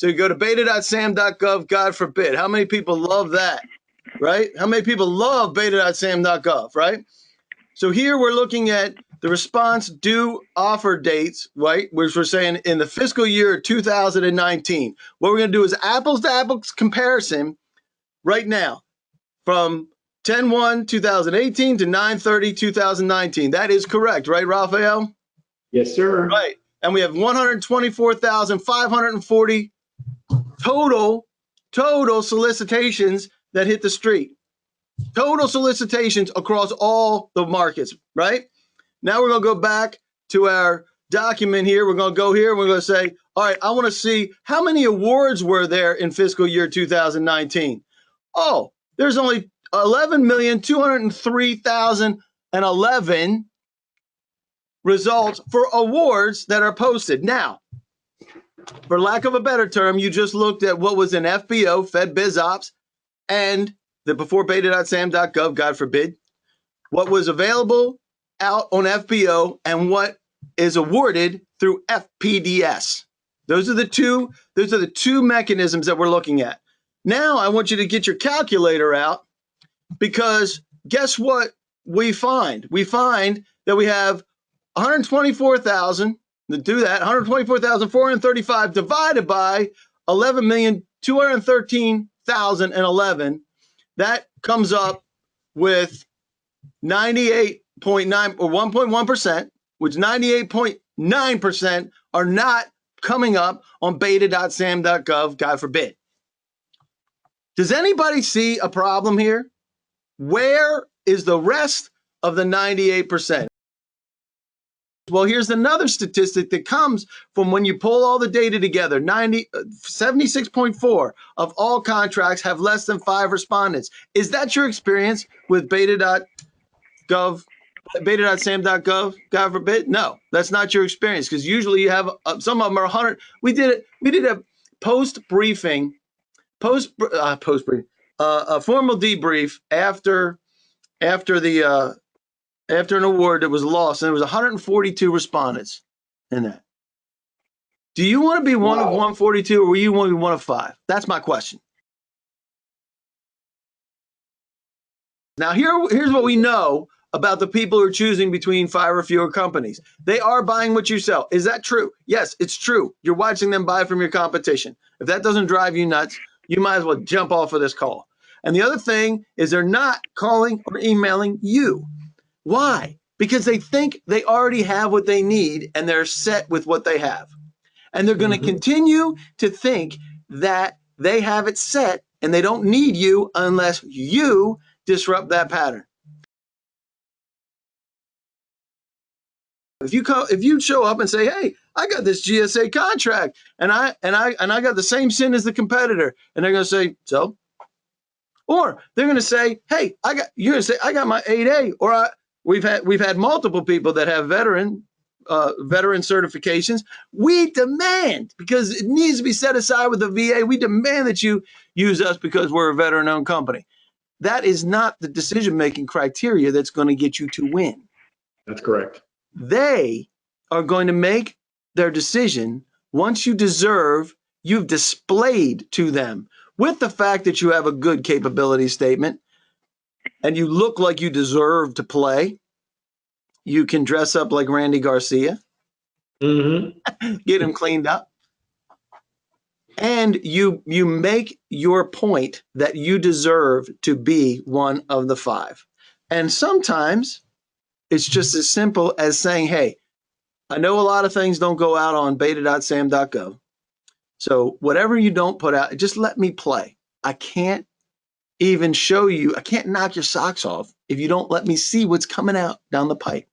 So you go to beta.sam.gov, God forbid. How many people love that, right? How many people love beta.sam.gov, right? So here we're looking at the response due offer dates, right? Which we're saying in the fiscal year 2019. What we're going to do is apples to apples comparison right now from 10/1/2018 to 9/30/2019. That is correct, right, Raphael? Yes, sir. Right. And we have 124,540 total solicitations that hit the street. Total solicitations across all the markets, right? Now we're going to go back to our document here. We're going to go here. We're going to say, all right, I want to see how many awards were there in fiscal year 2019. Oh, there's only 11,203,011 results for awards that are posted. Now, for lack of a better term, you just looked at what was in FBO, Fed Biz Ops, and the before beta.sam.gov, God forbid, what was available out on FBO and what is awarded through FPDS. Those are the two mechanisms that we're looking at. Now I want you to get your calculator out, because guess what we find? We find that we have 124,000 to do that, 124,435 divided by 11,213,011. That comes up with 98.9 or 1.1%, which 98.9% are not coming up on beta.sam.gov, God forbid. Does anybody see a problem here? Where is the rest of the 98%? Well, here's another statistic that comes from when you pull all the data together. 76.4 of all contracts have less than 5 respondents. Is that your experience with beta.gov, beta.sam.gov, God forbid? No, that's not your experience, because usually you have some of them are 100. We did a a formal debrief after an award that was lost, and there was 142 respondents in that. Do you want to be one of 142, or you want to be one of 5? That's my question. Now, here's what we know about the people who are choosing between 5 or fewer companies. They are buying what you sell. Is that true? Yes, it's true. You're watching them buy from your competition. If that doesn't drive you nuts, you might as well jump off of this call. And the other thing is they're not calling or emailing you. Why? Because they think they already have what they need and they're set with what they have. And they're going to continue to think that they have it set and they don't need you unless you disrupt that pattern. If you show up and say, "Hey, I got this GSA contract and I got the same sin as the competitor," and they're going to say, "So?" Or they're going to say, "Hey, you're going to say I got my 8A," or we've had multiple people that have veteran certifications. We demand, because it needs to be set aside with the VA, we demand that you use us because we're a veteran-owned company. That is not the decision-making criteria that's going to get you to win. That's correct. They are going to make their decision once you've displayed to them with the fact that you have a good capability statement and you look like you deserve to play. You can dress up like Randy Garcia, get him cleaned up, and you make your point that you deserve to be one of the 5. And sometimes it's just as simple as saying, "Hey, I know a lot of things don't go out on beta.sam.gov. So whatever you don't put out, just let me play. I can't even show you, I can't knock your socks off if you don't let me see what's coming out down the pipe."